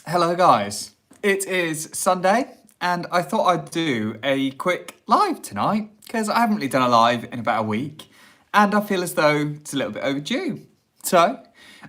Hello guys, it is Sunday and I thought I'd do a quick live tonight because I haven't really done a live in about a week and I feel as though it's a little bit overdue. So,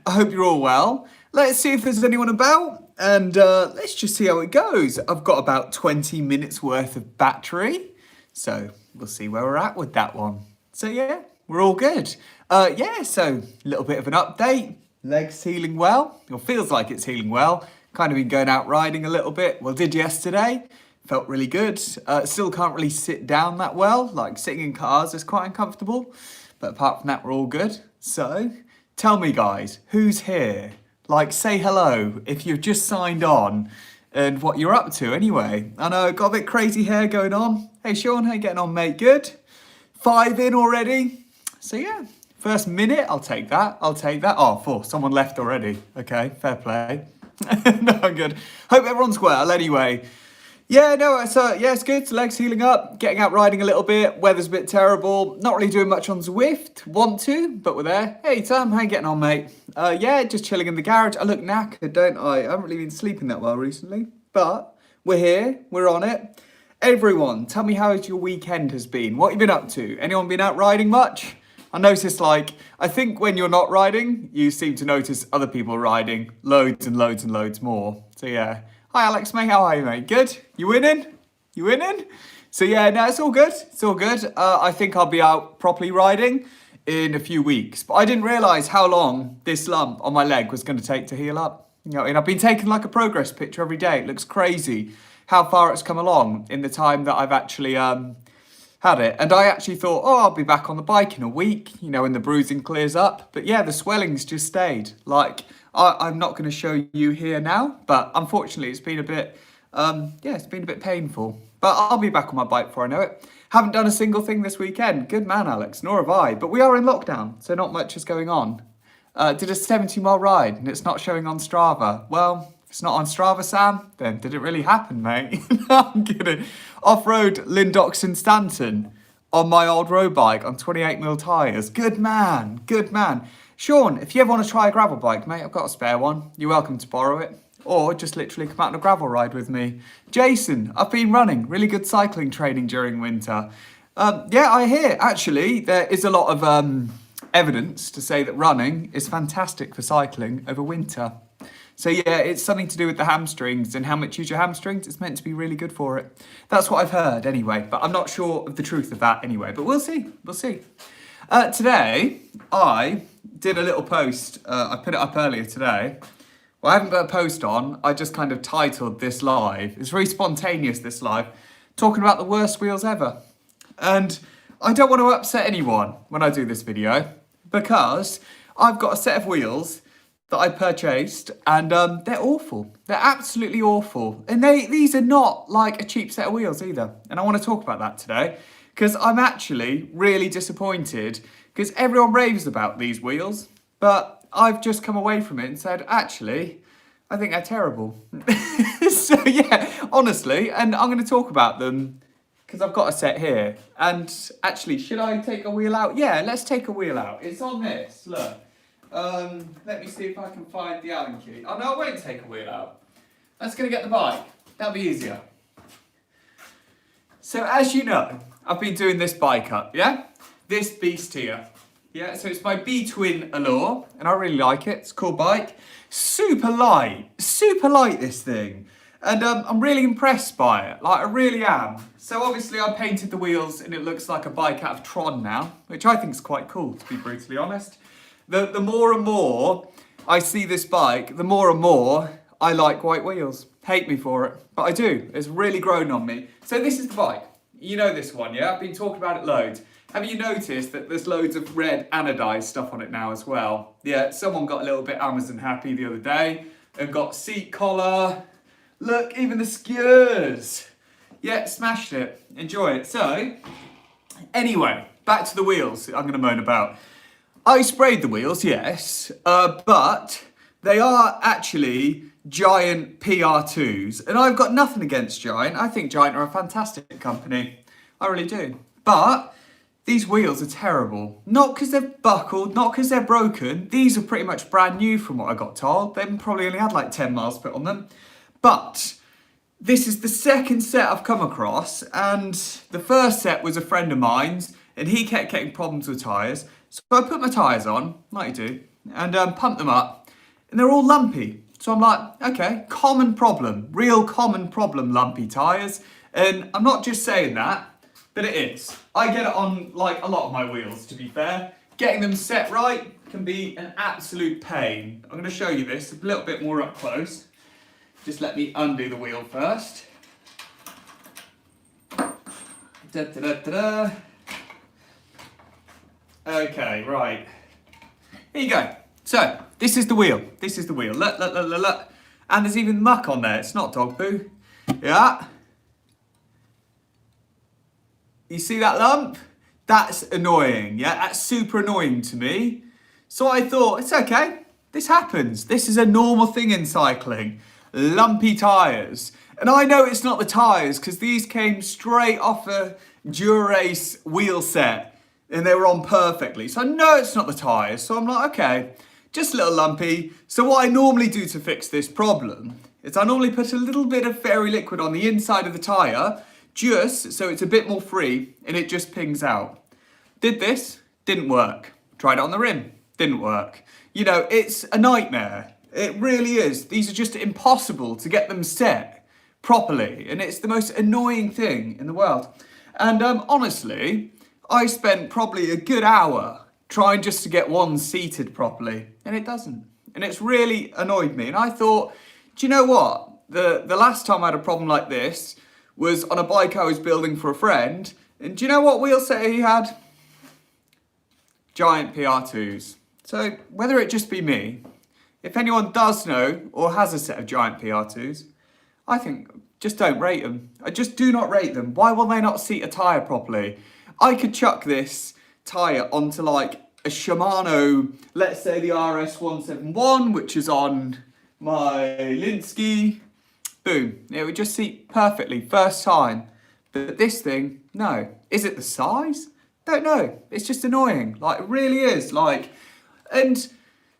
I hope you're all well. Let's see if there's anyone about and let's just see how it goes. I've got about 20 minutes worth of battery, so we'll see where we're at with that one. So yeah, we're all good. So a little bit of an update. Legs healing well, or feels like it's healing well. Kind of been going out riding a little bit. Well, did yesterday. Felt really good. Still can't really sit down that well. Like sitting in cars is quite uncomfortable. But apart from that, we're all good. So, tell me guys, who's here? Like, say hello if you've just signed on and what you're up to anyway. I know, got a bit crazy hair going on. Hey Sean, how you getting on, mate? Good? 5 in already? So yeah, first minute, I'll take that. I'll take that. Oh, 4, someone left already. Okay, fair play. No, I'm good. Hope everyone's well anyway. Yeah, no, it's good. Legs healing up, getting out riding a little bit. Weather's a bit terrible. Not really doing much on Zwift. Want to, but we're there. Hey, Tom, how you getting on, mate? Just chilling in the garage. I look knackered, don't I? I haven't really been sleeping that well recently, but we're here. We're on it. Everyone, tell me how your weekend has been. What have you been up to? Anyone been out riding much? I noticed, I think when you're not riding, you seem to notice other people riding loads and loads and loads more. So yeah. Hi Alex, mate. How are you, mate? Good? You winning? You winning? So yeah, no, it's all good. It's all good. I think I'll be out properly riding in a few weeks. But I didn't realise how long this lump on my leg was going to take to heal up. You know, and I've been taking like a progress picture every day. It looks crazy how far it's come along in the time that I've actually had it. And I actually thought, oh, I'll be back on the bike in a week, you know, when the bruising clears up. But yeah, the swelling's just stayed. Like, I'm not going to show you here now, but unfortunately it's been a bit, it's been a bit painful. But I'll be back on my bike before I know it. Haven't done a single thing this weekend. Good man, Alex, nor have I. But we are in lockdown, so not much is going on. Did a 70-mile ride and it's not showing on Strava. Well, if it's not on Strava, Sam, then did it really happen, mate? No, I'm kidding. Off-road Lindoxon Stanton on my old road bike on 28mm tyres. Good man, good man. Sean, if you ever want to try a gravel bike, mate, I've got a spare one. You're welcome to borrow it. Or just literally come out on a gravel ride with me. Jason, I've been running. Really good cycling training during winter. I hear, actually, there is a lot of evidence to say that running is fantastic for cycling over winter. So yeah, it's something to do with the hamstrings and how much you use your hamstrings. It's meant to be really good for it. That's what I've heard anyway, but I'm not sure of the truth of that anyway, but we'll see, we'll see. Today, I did a little post, I put it up earlier today. Well, I haven't put a post on, I just kind of titled this live. It's very spontaneous, this live, talking about the worst wheels ever. And I don't want to upset anyone when I do this video, because I've got a set of wheels that I purchased and they're awful. They're absolutely awful. And these are not like a cheap set of wheels either. And I want to talk about that today because I'm actually really disappointed because everyone raves about these wheels, but I've just come away from it and said, actually, I think they're terrible. So yeah, honestly, and I'm going to talk about them because I've got a set here. And actually, should I take a wheel out? Yeah, let's take a wheel out. It's on this, look. Let me see if I can find the Allen key. Oh no, I won't take a wheel out. That's going to get the bike. That'll be easier. So as you know, I've been doing this bike up, yeah? This beast here. Yeah, so it's my B-Twin Allure, and I really like it. It's a cool bike. Super light this thing. And I'm really impressed by it, like I really am. So obviously I painted the wheels and it looks like a bike out of Tron now, which I think is quite cool, to be brutally honest. The more and more I see this bike, the more and more I like white wheels. Hate me for it, but I do. It's really grown on me. So this is the bike. You know this one, yeah? I've been talking about it loads. Have you noticed that there's loads of red anodized stuff on it now as well? Yeah, someone got a little bit Amazon happy the other day and got seat collar. Look, even the skewers. Yeah, smashed it. Enjoy it. So, anyway, back to the wheels I'm going to moan about. I sprayed the wheels, yes, but they are actually Giant PR2s, and I've got nothing against Giant. I think Giant are a fantastic company. I really do. But these wheels are terrible. Not because they're buckled, not because they're broken. These are pretty much brand new from what I got told. They probably only had like 10 miles put on them. But this is the second set I've come across, and the first set was a friend of mine's, and he kept getting problems with tyres. So I put my tyres on, like you do, and pumped them up, and they're all lumpy. So I'm like, okay, common problem, real common problem, lumpy tyres. And I'm not just saying that, but it is. I get it on like a lot of my wheels, to be fair. Getting them set right can be an absolute pain. I'm going to show you this a little bit more up close. Just let me undo the wheel first. Okay, right. Here you go. So, this is the wheel. This is the wheel. Look. And there's even muck on there. It's not dog poo. Yeah. You see that lump? That's annoying. Yeah, that's super annoying to me. So I thought, it's okay. This happens. This is a normal thing in cycling. Lumpy tyres. And I know it's not the tyres because these came straight off a Dura-Ace wheel set and they were on perfectly. So I know it's not the tyres. So I'm like, okay, just a little lumpy. So what I normally do to fix this problem is I normally put a little bit of fairy liquid on the inside of the tyre just so it's a bit more free and it just pings out. Did this, didn't work. Tried it on the rim, didn't work. You know, it's a nightmare. It really is. These are just impossible to get them set properly, and it's the most annoying thing in the world. And honestly, I spent probably a good hour trying just to get one seated properly, and it doesn't. And it's really annoyed me. And I thought, do you know what? The last time I had a problem like this was on a bike I was building for a friend, and do you know what wheel set he had? Giant PR2s. So whether it just be me, if anyone does know or has a set of Giant PR2s, I think just don't rate them. I just do not rate them. Why will they not seat a tyre properly? I could chuck this tyre onto like a Shimano, let's say the RS171, which is on my Linsky. Boom, it would just seat perfectly, first time. But this thing, no. Is it the size? Don't know. It's just annoying. Like, it really is. Like, and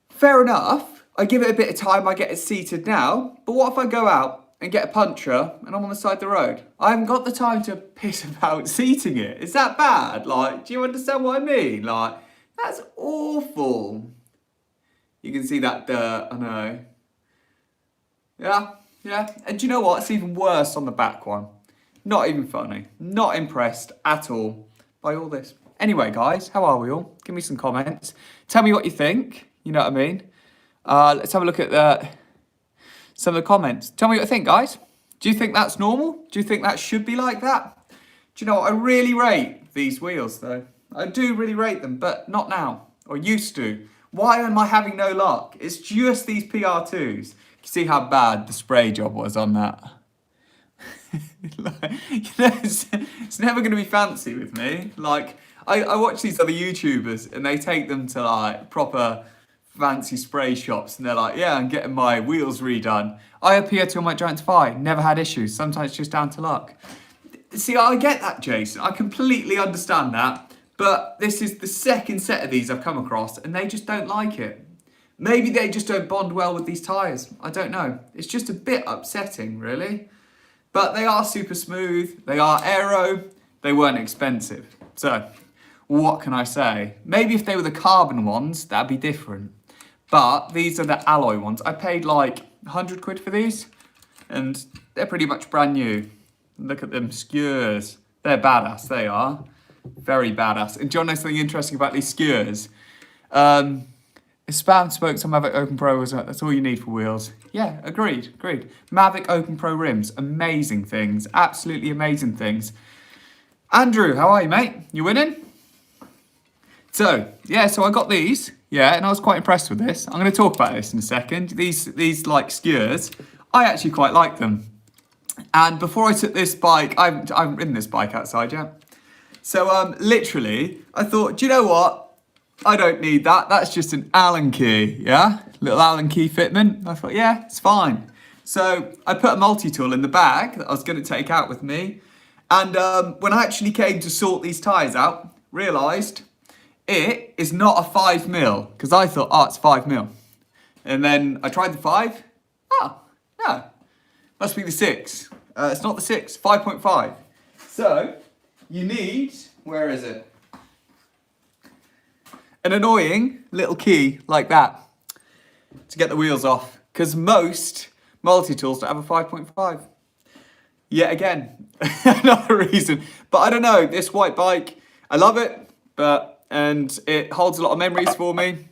fair enough. I give it a bit of time, I get it seated now. But what if I go out and get a puncture and I'm on the side of the road? I haven't got the time to piss about seating it. Is that bad? Like, do you understand what I mean? Like, that's awful. You can see that dirt, I know. Yeah. And do you know what? It's even worse on the back one. Not even funny. Not impressed at all by all this. Anyway, guys, how are we all? Give me some comments. Tell me what you think. You know what I mean? Let's have a look at some of the comments. Tell me what you think, guys. Do you think that's normal? Do you think that should be like that? Do you know what? I really rate these wheels, though. I do really rate them, but not now. Or used to. Why am I having no luck? It's just these PR2s. You see how bad the spray job was on that? It's never going to be fancy with me. Like, I watch these other YouTubers and they take them to like proper fancy spray shops and they're like, yeah, I'm getting my wheels redone. I appear to on my Giant Defy, never had issues. Sometimes it's just down to luck. See, I get that, Jason. I completely understand that. But this is the second set of these I've come across and they just don't like it. Maybe they just don't bond well with these tyres. I don't know. It's just a bit upsetting, really. But they are super smooth. They are aero. They weren't expensive. So, what can I say? Maybe if they were the carbon ones, that'd be different. But these are the alloy ones. I paid like 100 quid for these. And they're pretty much brand new. Look at them skewers. They're badass, they are. Very badass. And do you want to know something interesting about these skewers? Spam spokes on Mavic Open Pro, that's all you need for wheels. Yeah, agreed. Mavic Open Pro rims, amazing things, absolutely amazing things. Andrew, how are you, mate? You winning? So I got these, and I was quite impressed with this. I'm going to talk about this in a second. These like skewers, I actually quite like them. And before I took this bike, I haven't ridden this bike outside yet. So literally, I thought, do you know what? I don't need that. That's just an Allen key, yeah? Little Allen key fitment. I thought, yeah, it's fine. So I put a multi-tool in the bag that I was going to take out with me. And when I actually came to sort these tyres out, realised it is not a 5mm, because I thought, oh, it's 5mm. And then I tried the 5. Oh, no. Must be the 6. It's not the 6, 5.5. So, you need, where is it? An annoying little key like that to get the wheels off. Because most multi-tools don't have a 5.5. Yet again, another reason. But I don't know, this white bike, I love it, and it holds a lot of memories for me.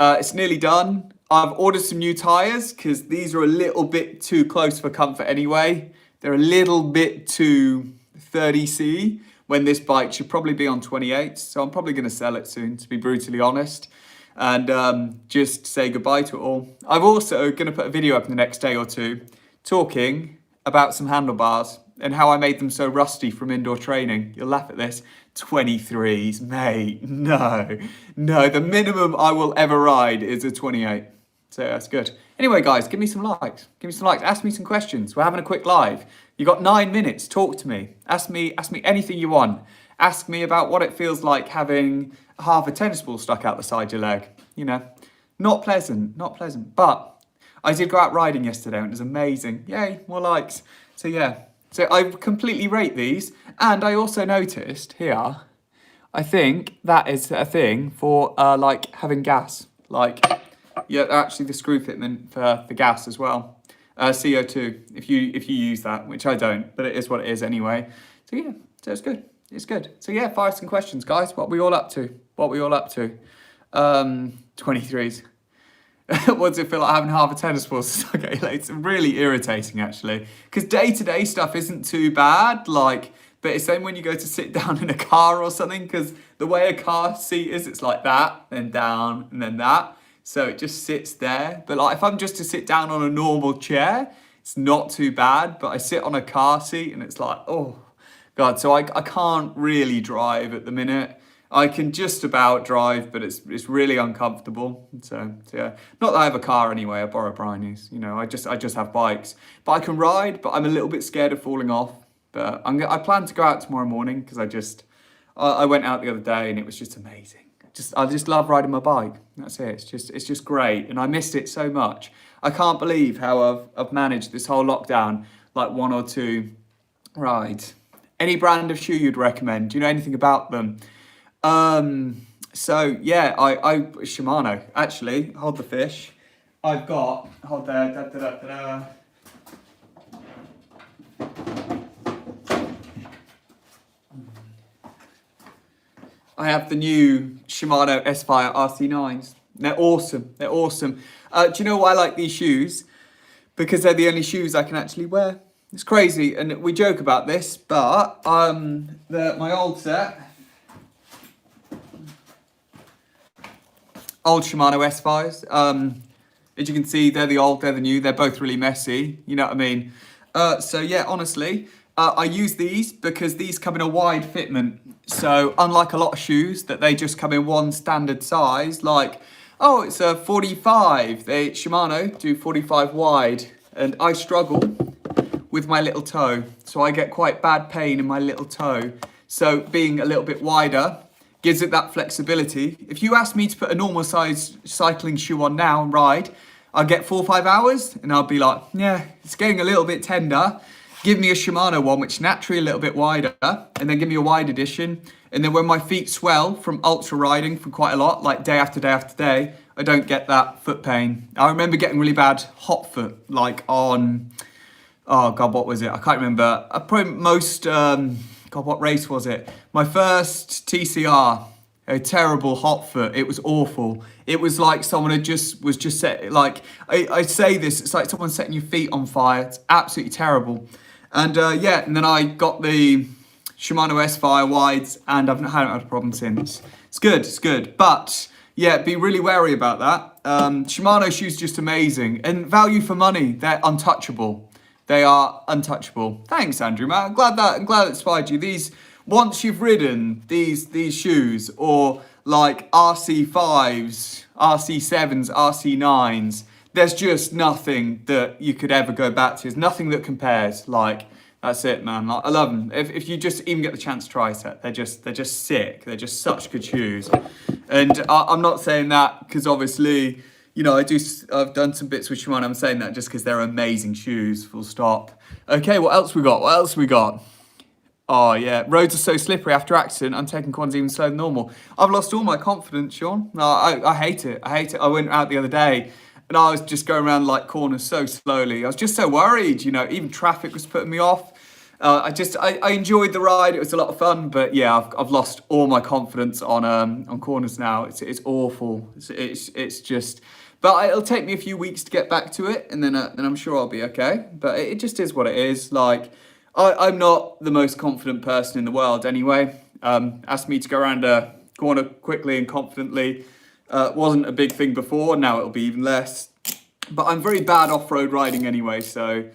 It's nearly done. I've ordered some new tyres because these are a little bit too close for comfort anyway. They're a little bit too 30C when this bike should probably be on 28. So I'm probably going to sell it soon, to be brutally honest, and just say goodbye to it all. I'm also going to put a video up in the next day or two talking about some handlebars and how I made them so rusty from indoor training. You'll laugh at this. 23s, mate. No, the minimum I will ever ride is a 28. So that's good. Anyway, guys, give me some likes. Give me some likes. Ask me some questions. We're having a quick live. You got 9 minutes. Talk to me. Ask me anything you want. Ask me about what it feels like having half a tennis ball stuck out the side of your leg. You know, not pleasant, But I did go out riding yesterday and it was amazing. Yay, more likes. So yeah. So I completely rate these. And I also noticed here, I think that is a thing for like having gas. Like, yeah, actually the screw fitment for the gas as well. CO2, if you use that, which I don't, but it is what it is anyway. So yeah, so it's good. It's good. So yeah, fire some questions, guys. What are we all up to? 23s. What does it feel like having half a tennis ball stuck? It's really irritating actually, because day-to-day stuff isn't too bad, like, but it's then when you go to sit down in a car or something, because the way a car seat is, it's like that, then down, and then that, so it just sits there. But like if I'm just to sit down on a normal chair, it's not too bad, but I sit on a car seat and it's like, oh God, so I can't really drive at the minute. I can just about drive, but it's really uncomfortable. So yeah, not that I have a car anyway. I borrow Bryony's. You know, I just have bikes, but I can ride. But I'm a little bit scared of falling off. But I plan to go out tomorrow morning because I went out the other day and it was just amazing. I just love riding my bike. That's it. It's just great, and I missed it so much. I can't believe how I've managed this whole lockdown, like 1 or 2 rides. Any brand of shoe you'd recommend? Do you know anything about them? So yeah, I Shimano, actually, hold the fish. I've got, hold there, I have the new Shimano S-Fire RC9s. They're awesome. Do you know why I like these shoes? Because they're the only shoes I can actually wear. It's crazy, and we joke about this, but my old set, old Shimano S-Fires. As you can see, they're the old, they're the new. They're both really messy. You know what I mean? So yeah, honestly, I use these because these come in a wide fitment. So unlike a lot of shoes that they just come in one standard size, like, oh, it's a 45. Shimano do 45 wide, and I struggle with my little toe. So I get quite bad pain in my little toe. So being a little bit wider gives it that flexibility. If you ask me to put a normal size cycling shoe on now and ride, I'll get 4 or 5 hours and I'll be like, yeah, it's getting a little bit tender. Give me a Shimano one, which is naturally a little bit wider, and then give me a wide edition. And then when my feet swell from ultra riding for quite a lot, like day after day after day, I don't get that foot pain. I remember getting really bad hot foot, like on, oh God, what was it? I can't remember. God, what race was it? My first TCR, a terrible hot foot. It was awful. It was like someone was just set, like, I say this, it's like someone setting your feet on fire. It's absolutely terrible. And yeah, and then I got the Shimano S-Fire wides, and I haven't had a problem since. It's good. But yeah, be really wary about that. Shimano shoes just amazing. And value for money, they're untouchable. They are untouchable. Thanks, Andrew, man. I'm glad it inspired you. These, once you've ridden these shoes, or like RC5s, RC7s, RC9s, there's just nothing that you could ever go back to. There's nothing that compares. Like, That's it, man. Like, I love them. If you just even get the chance to try it, they're just sick. They're just such good shoes. And I'm not saying that because obviously, you know, I've done some bits with Shimano. I'm saying that just because they're amazing shoes. Full stop. Okay, what else we got? What else we got? Oh yeah, roads are so slippery after accident. I'm taking corners even slower than normal. I've lost all my confidence, Sean. No, I hate it. I hate it. I went out the other day and I was just going around like corners so slowly. I was just so worried, you know, even traffic was putting me off. I enjoyed the ride. It was a lot of fun, but yeah, I've lost all my confidence on corners now. It's awful. It's just, but it'll take me a few weeks to get back to it, and then I'm sure I'll be okay. But it just is what it is. Like, I'm not the most confident person in the world anyway. Ask me to go around a corner quickly and confidently. Wasn't a big thing before. Now it'll be even less. But I'm very bad off-road riding anyway, so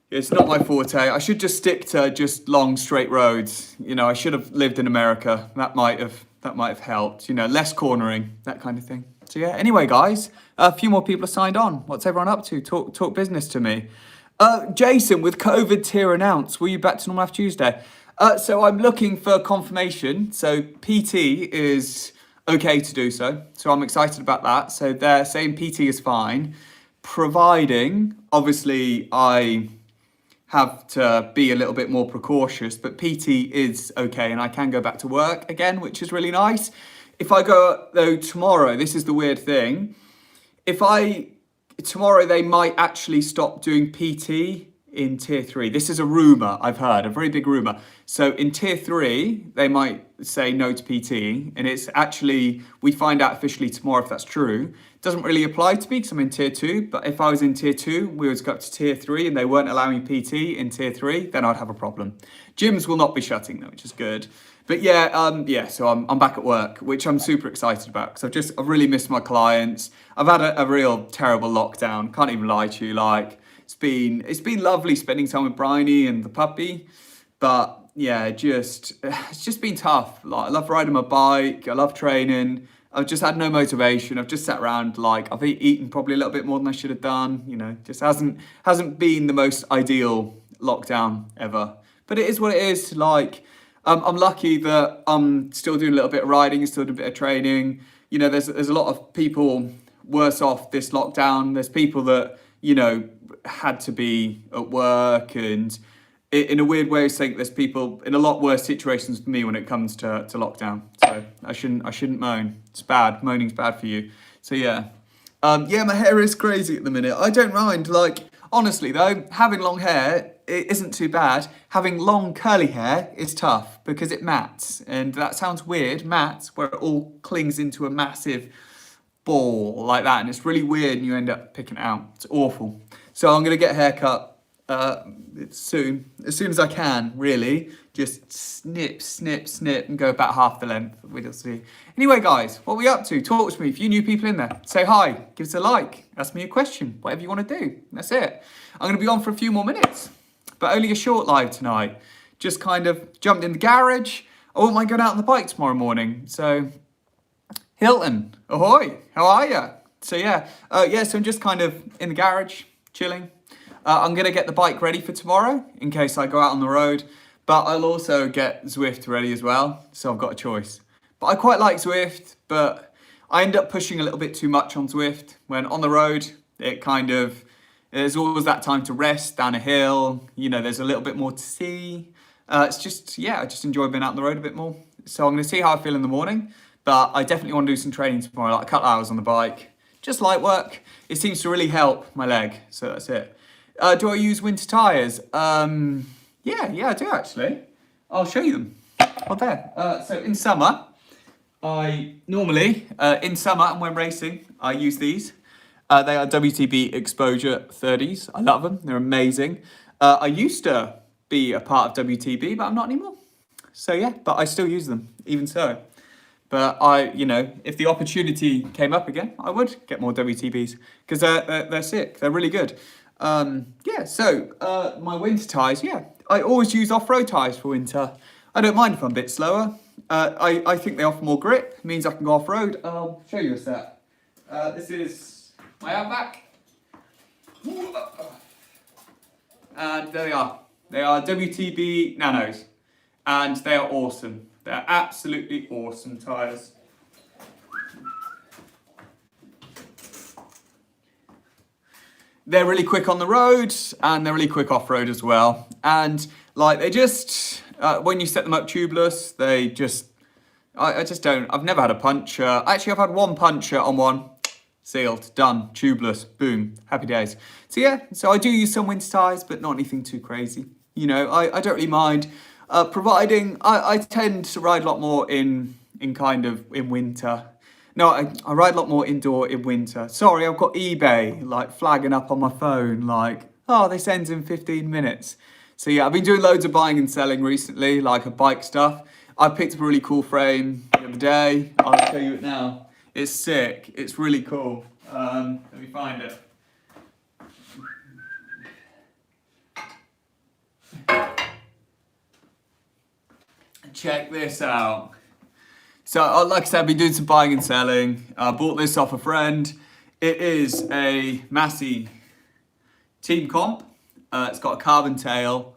it's not my forte. I should just stick to just long straight roads. You know, I should have lived in America. That might have helped. You know, less cornering, that kind of thing. So yeah. Anyway, guys, a few more people have signed on. What's everyone up to? Talk business to me. Jason, with COVID tier announced, will you back to normal after Tuesday? So I'm looking for confirmation. So PT is okay to do so. So I'm excited about that. So they're saying PT is fine, providing obviously I have to be a little bit more precautious, but PT is okay and I can go back to work again, which is really nice. If I go though tomorrow, this is the weird thing. Tomorrow they might actually stop doing PT in tier 3. This is a rumor I've heard, a very big rumor. So in tier 3, they might say no to PT, and it's actually, we find out officially tomorrow if that's true. It doesn't really apply to me because I'm in tier 2, but if I was in tier 2, we would go up to tier 3 and they weren't allowing PT in tier 3, then I'd have a problem. Gyms will not be shutting though, which is good. But yeah, so I'm back at work, which I'm super excited about because I've really missed my clients. I've had a real terrible lockdown. Can't even lie to you. Like it's been lovely spending time with Bryony and the puppy, but yeah, it's just been tough. Like I love riding my bike. I love training. I've just had no motivation. I've just sat around like I've eaten probably a little bit more than I should have done. You know, just hasn't been the most ideal lockdown ever. But it is what it is. Like. I'm lucky that I'm still doing a little bit of riding, still doing a bit of training. You know, there's a lot of people worse off this lockdown. There's people that, you know, had to be at work, and in a weird way, I think there's people in a lot worse situations than me when it comes to lockdown. So I shouldn't moan. It's bad. Moaning's bad for you. So yeah. Yeah, my hair is crazy at the minute. I don't mind. Like, honestly though, having long hair, it isn't too bad. Having long curly hair is tough because it mats, and that sounds weird, mats, where it all clings into a massive ball like that, and it's really weird and you end up picking it out. It's awful. So I'm gonna get a haircut soon, as soon as I can, really. Just snip, snip, snip, and go about half the length. We'll see. Anyway, guys, what are we up to? Talk to me. A few new people in there. Say hi, give us a like, ask me a question, whatever you want to do. That's it. I'm gonna be on for a few more minutes, but only a short live tonight. Just kind of jumped in the garage. I won't mind going out on the bike tomorrow morning. So, Hilton, ahoy, how are you? So yeah, so I'm just kind of in the garage, chilling. I'm gonna get the bike ready for tomorrow in case I go out on the road, but I'll also get Zwift ready as well, so I've got a choice. But I quite like Zwift, but I end up pushing a little bit too much on Zwift. When on the road, there's always that time to rest down a hill, you know, there's a little bit more to see. I just enjoy being out on the road a bit more. So I'm gonna see how I feel in the morning, but I definitely want to do some training tomorrow, like a couple hours on the bike, just light work. It seems to really help my leg, so that's it. Do I use winter tyres? Yeah, I do actually. I'll show you them. Oh, there. So in summer, in summer and when racing, I use these. They are WTB Exposure 30s. I love them. They're amazing. I used to be a part of WTB, but I'm not anymore. So yeah, but I still use them, even so. But if the opportunity came up again, I would get more WTBs because they're sick. They're really good. My winter tyres, I always use off-road tyres for winter. I don't mind if I'm a bit slower. I think they offer more grip, means I can go off-road. I'll show you a set. This is my Outback. And there they are. They are WTB Nanos, and they are awesome. They're absolutely awesome tyres. They're really quick on the road, and they're really quick off-road as well. And like they just, when you set them up tubeless, they just, I just don't, I've never had a puncture. Actually, I've had one puncture on one, sealed, done, tubeless, boom, happy days. So yeah, so I do use some winter tyres, but not anything too crazy. You know, I don't really mind, providing, I tend to ride a lot more in winter. No, I ride a lot more indoor in winter. Sorry, I've got eBay like flagging up on my phone like, oh, this ends in 15 minutes. So yeah, I've been doing loads of buying and selling recently, like of bike stuff. I picked up a really cool frame the other day. I'll show you it now. It's sick. It's really cool. Let me find it. Check this out. So, like I said, I've been doing some buying and selling. I bought this off a friend. It is a Massey Team Comp. It's got a carbon tail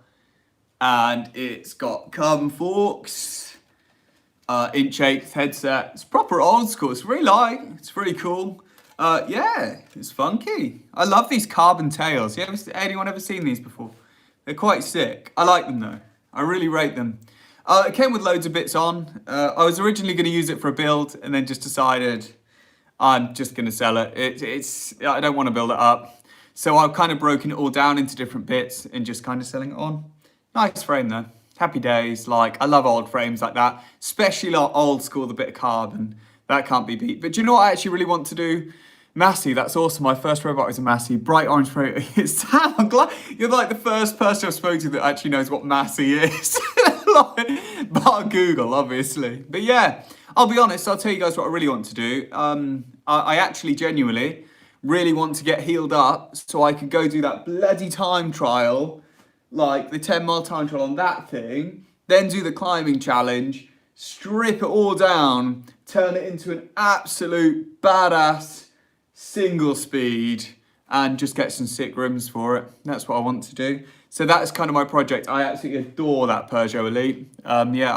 and it's got carbon forks, inch-8 headset. It's proper old school. It's really light. It's really cool. Yeah, it's funky. I love these carbon tails. Anyone ever seen these before? They're quite sick. I like them though. I really rate them. It came with loads of bits on. I was originally going to use it for a build and then just decided I'm just going to sell it. I don't want to build it up. So I've kind of broken it all down into different bits and just kind of selling it on. Nice frame though. Happy days. Like, I love old frames like that, especially like old school, the bit of carbon. That can't be beat. But do you know what I actually really want to do? Massey, that's awesome. My first robot was a Massey, bright orange frame. Sam, I'm glad you're like the first person I've spoken to that actually knows what Massey is. Like, bar Google, obviously. But yeah, I'll be honest, I'll tell you guys what I really want to do. I actually genuinely really want to get healed up so I could go do that bloody time trial, like the 10-mile time trial on that thing, then do the climbing challenge, strip it all down, turn it into an absolute badass single speed and just get some sick rims for it. That's what I want to do. So that's kind of my project. I absolutely adore that Peugeot Elite. Yeah,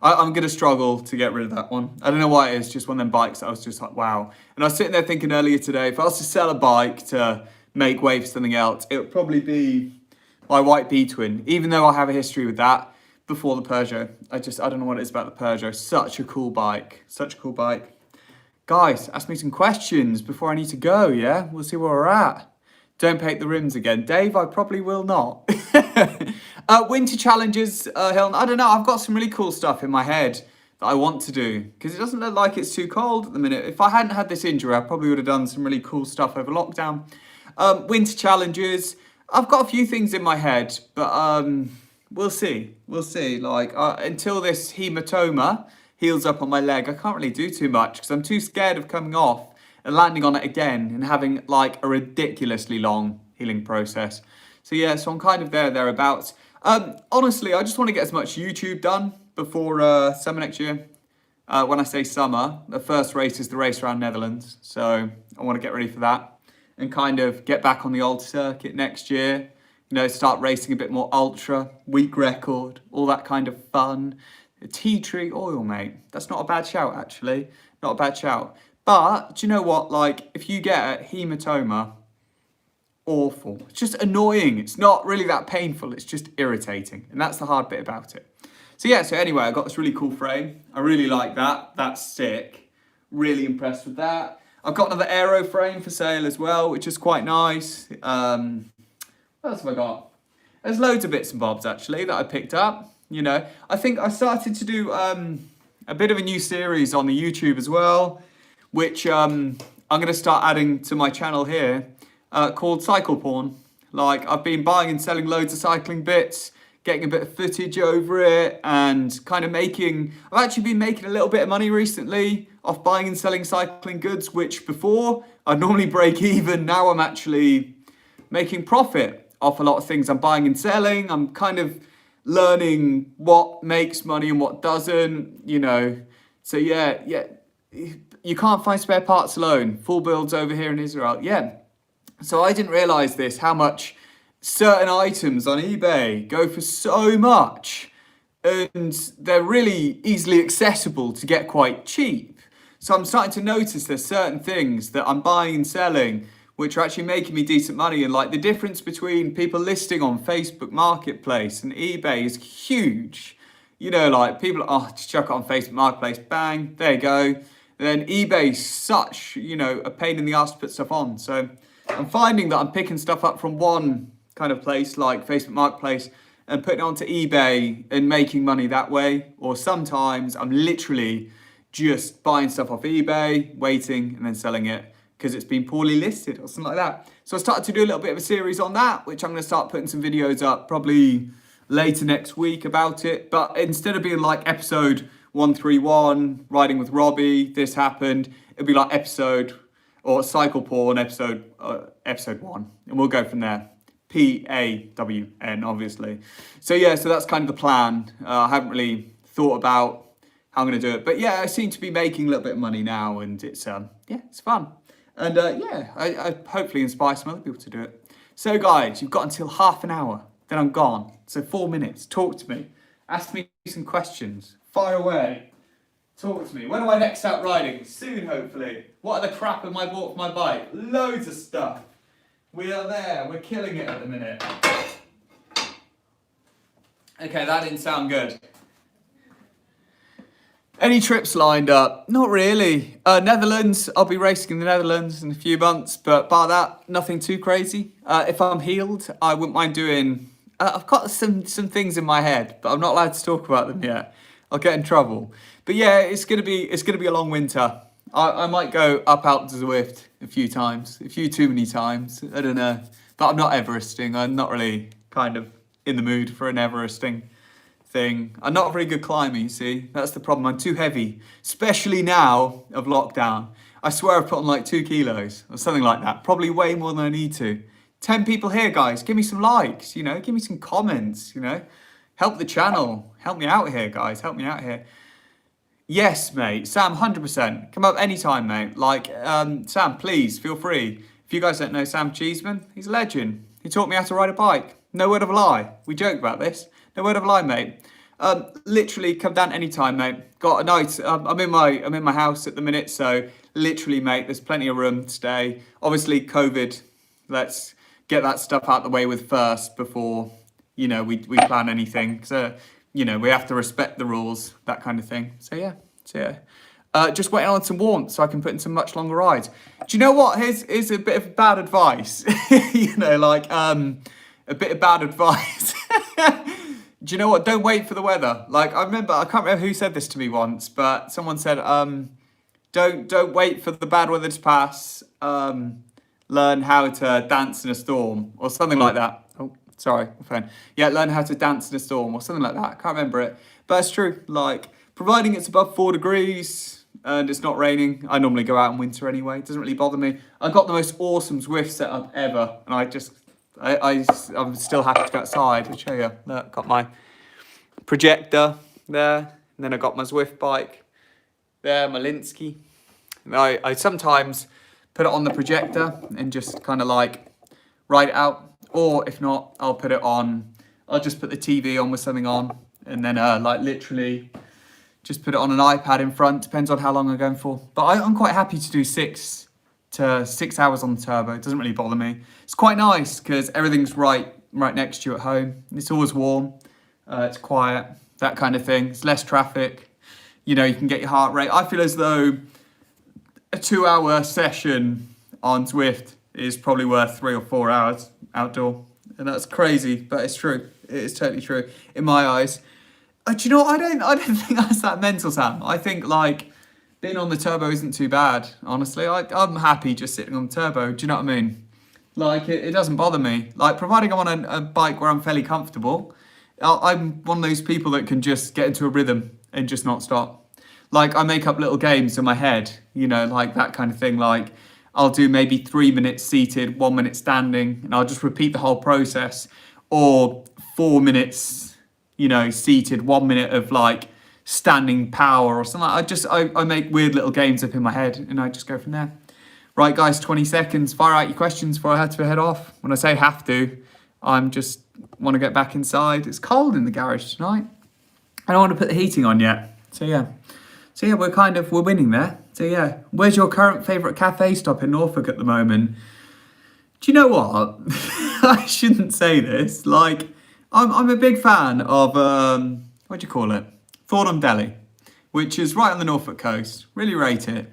I'm going to struggle to get rid of that one. I don't know why it is, just one of them bikes that I was just like, wow. And I was sitting there thinking earlier today, if I was to sell a bike to make way for something else, it would probably be my white B-Twin, even though I have a history with that before the Peugeot. I don't know what it is about the Peugeot. Such a cool bike, such a cool bike. Guys, ask me some questions before I need to go, yeah? We'll see where we're at. Don't paint the rims again. Dave, I probably will not. Winter challenges, Hilton. I don't know. I've got some really cool stuff in my head that I want to do because it doesn't look like it's too cold at the minute. If I hadn't had this injury, I probably would have done some really cool stuff over lockdown. Winter challenges. I've got a few things in my head, but we'll see. We'll see. Like until this hematoma heals up on my leg, I can't really do too much because I'm too scared of coming off and landing on it again and having like a ridiculously long healing process. So yeah, so I'm kind of thereabouts. Honestly, I just want to get as much YouTube done before summer next year. When I say summer, the first race is the race around Netherlands. So I want to get ready for that and kind of get back on the old circuit next year. You know, start racing a bit more ultra, week record, all that kind of fun. Tea tree oil, mate. That's not a bad shout, actually. Not a bad shout. But do you know what? Like, if you get a hematoma, awful. It's just annoying. It's not really that painful. It's just irritating. And that's the hard bit about it. So yeah, so anyway, I got this really cool frame. I really like that. That's sick. Really impressed with that. I've got another aero frame for sale as well, which is quite nice. What else have I got? There's loads of bits and bobs, actually, that I picked up. You know, I think I started to do a bit of a new series on the YouTube as well, which I'm going to start adding to my channel here, called Cycle Porn. Like, I've been buying and selling loads of cycling bits, getting a bit of footage over it, and kind of I've actually been making a little bit of money recently off buying and selling cycling goods, which before I'd normally break even. Now I'm actually making profit off a lot of things I'm buying and selling. I'm kind of learning what makes money and what doesn't, you know. So yeah. You can't find spare parts alone. Full builds over here in Israel. Yeah. So I didn't realise this, how much certain items on eBay go for so much and they're really easily accessible to get quite cheap. So I'm starting to notice there's certain things that I'm buying and selling which are actually making me decent money. And like the difference between people listing on Facebook Marketplace and eBay is huge. You know, like people, just chuck it on Facebook Marketplace, bang, there you go. And then eBay's such, a pain in the ass to put stuff on. So I'm finding that I'm picking stuff up from one kind of place like Facebook Marketplace and putting it onto eBay and making money that way. Or sometimes I'm literally just buying stuff off eBay, waiting and then selling it because it's been poorly listed or something like that. So I started to do a little bit of a series on that, which I'm going to start putting some videos up probably later next week about it. But instead of being like episode 131, riding with Robbie, this happened, it'll be like episode or cycle porn episode 1, and we'll go from there. PAWN, obviously. So yeah, so that's kind of the plan. I haven't really thought about how I'm going to do it, but yeah, I seem to be making a little bit of money now, and it's it's fun. And I hopefully inspire some other people to do it. So guys, you've got until half an hour, then I'm gone. So 4 minutes, talk to me. Ask me some questions. Fire away. Talk to me. When am I next out riding? Soon, hopefully. What are the crap am I bought for my bike? Loads of stuff. We are there. We're killing it at the minute. Okay, that didn't sound good. Any trips lined up? Not really. Netherlands, I'll be racing in the Netherlands in a few months, but bar that, nothing too crazy. If I'm healed, I wouldn't mind doing... I've got some things in my head, but I'm not allowed to talk about them yet. I'll get in trouble. But yeah, it's gonna be a long winter. I might go up out to Zwift a few too many times. I don't know. But I'm not Everesting. I'm not really kind of in the mood for an Everesting thing. I'm not a very good climber, you see. That's the problem. I'm too heavy, especially now of lockdown. I swear I've put on like 2 kilos or something like that. Probably way more than I need to. 10 people here, guys. Give me some likes, give me some comments, Help the channel. Help me out here, guys. Help me out here. Yes, mate. Sam, 100%. Come up anytime, mate. Like, Sam, please, feel free. If you guys don't know Sam Cheeseman, he's a legend. He taught me how to ride a bike. No word of a lie. We joke about this. No word of a lie, mate. Literally, come down anytime, mate. Got a nice... I'm in my house at the minute, so literally, mate, there's plenty of room to stay. Obviously, COVID, let's get that stuff out the way with first before, we plan anything. So, we have to respect the rules, that kind of thing. So yeah. Just waiting on some warmth so I can put in some much longer rides. Do you know what? Here's a bit of bad advice. A bit of bad advice. Do you know what? Don't wait for the weather. Like, I can't remember who said this to me once, but someone said, don't wait for the bad weather to pass. Learn how to dance in a storm or something like that. Oh, sorry, my phone. Yeah, learn how to dance in a storm or something like that. I can't remember it, but it's true. Like, providing it's above 4 degrees and it's not raining, I normally go out in winter anyway. It doesn't really bother me. I've got the most awesome Zwift setup ever, and I'm still happy to go outside. I'll show you. Look, got my projector there, and then I got my Zwift bike there, my Linsky. And I sometimes put it on the projector and just kind of like ride it out, or if not, I'll just put the TV on with something on, and then like literally just put it on an iPad in front. Depends on how long I'm going for, but I'm quite happy to do 6 hours on the turbo. It doesn't really bother me. It's quite nice because everything's right next to you at home. It's always warm. It's quiet, that kind of thing. It's less traffic. You can get your heart rate. I feel as though a 2-hour session on Zwift is probably worth 3 or 4 hours outdoor. And that's crazy, but it's true. It is totally true in my eyes. Do you know what? I don't think that's that mental, Sam. I think like being on the turbo isn't too bad, honestly. I'm happy just sitting on the turbo. Do you know what I mean? Like, it doesn't bother me. Like, providing I'm on a bike where I'm fairly comfortable, I'm one of those people that can just get into a rhythm and just not stop. Like, I make up little games in my head, like that kind of thing. Like, I'll do maybe 3 minutes seated, 1 minute standing, and I'll just repeat the whole process. Or 4 minutes, seated, 1 minute of like standing power or something. I make weird little games up in my head and I just go from there. Right, guys, 20 seconds. Fire out your questions before I have to head off. When I say have to, I'm just want to get back inside. It's cold in the garage tonight. I don't want to put the heating on yet. So yeah, we're winning there. So yeah, where's your current favourite cafe stop in Norfolk at the moment? Do you know what? I shouldn't say this. Like, I'm a big fan of what do you call it? Thornham Deli, which is right on the Norfolk coast. Really rate it,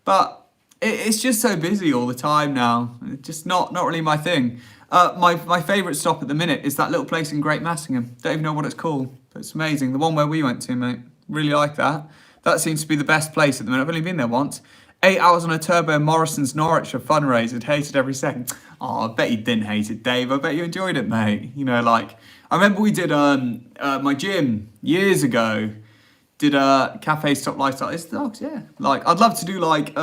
but it's just so busy all the time now. It's just not really my thing. My favourite stop at the minute is that little place in Great Massingham. Don't even know what it's called, but it's amazing. The one where we went to, mate. Really like that. That seems to be the best place at the minute. I've only been there once. 8 hours on a turbo Morrison's Norwich for fundraiser. Hated every second. Oh, I bet you didn't hate it, Dave. I bet you enjoyed it, mate. You know, like, I remember we did my gym years ago. Did a cafe stop lifestyle. It's dogs, yeah. Like, I'd love to do like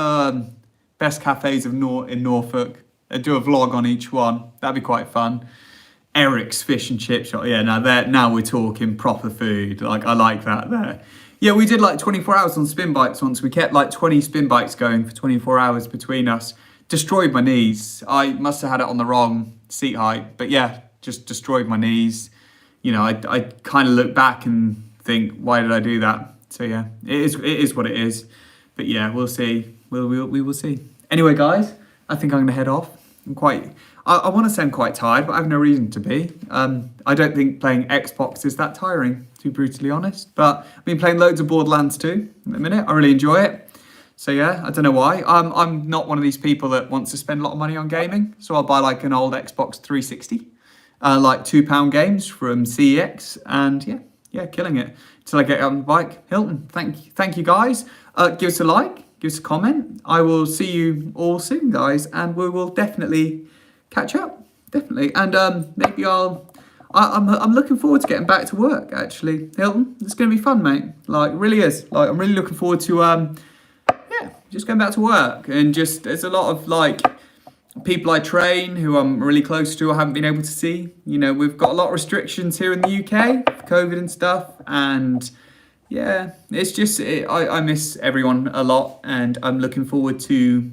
best cafes in Norfolk. Do a vlog on each one. That'd be quite fun. Eric's fish and chip shop. Yeah, now we're talking proper food. Like, I like that there. Yeah, we did like 24 hours on spin bikes once. We kept like 20 spin bikes going for 24 hours between us. Destroyed my knees. I must have had it on the wrong seat height. But yeah, just destroyed my knees. You know, I kind of look back and think, why did I do that? So yeah, it is what it is. But yeah, we'll see. We will see. Anyway, guys, I think I'm going to head off. I want to say I'm quite tired, but I have no reason to be. I don't think playing Xbox is that tiring, to be brutally honest. But I've been playing loads of Borderlands 2 at the minute. I really enjoy it. So yeah, I don't know why. I'm not one of these people that wants to spend a lot of money on gaming. So I'll buy like an old Xbox 360, like £2 games from CEX, and yeah, killing it till I get on the bike. Hilton, thank you guys. Give us a like. Give us a comment. I will see you all soon, guys, and we will definitely catch up. Definitely, and maybe I'm looking forward to getting back to work. Actually, Hilton, it's going to be fun, mate. Like, it really is. Like, I'm really looking forward to just going back to work, and just there's a lot of like people I train who I'm really close to. I haven't been able to see. You know, we've got a lot of restrictions here in the UK, COVID and stuff, and yeah, it's just, I miss everyone a lot, and I'm looking forward to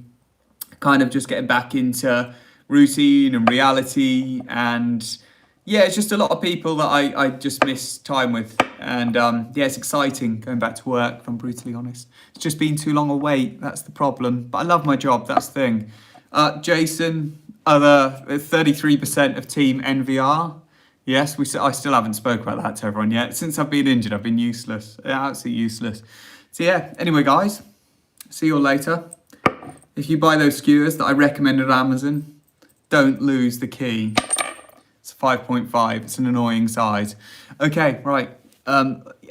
kind of just getting back into routine and reality, and yeah, it's just a lot of people that I just miss time with, and yeah, it's exciting going back to work, if I'm brutally honest. It's just been too long a wait, that's the problem, but I love my job, that's the thing. Jason, other 33% of Team NVR. Yes, I still haven't spoke about that to everyone yet. Since I've been injured, I've been useless. Absolutely useless. So yeah, anyway, guys, see you all later. If you buy those skewers that I recommended on Amazon, don't lose the key. It's 5.5. It's an annoying size. Okay, right.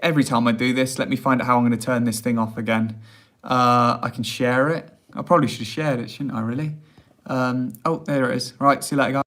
Every time I do this, let me find out how I'm going to turn this thing off again. I can share it. I probably should have shared it, shouldn't I, really? Oh, there it is. Right, see you later, guys.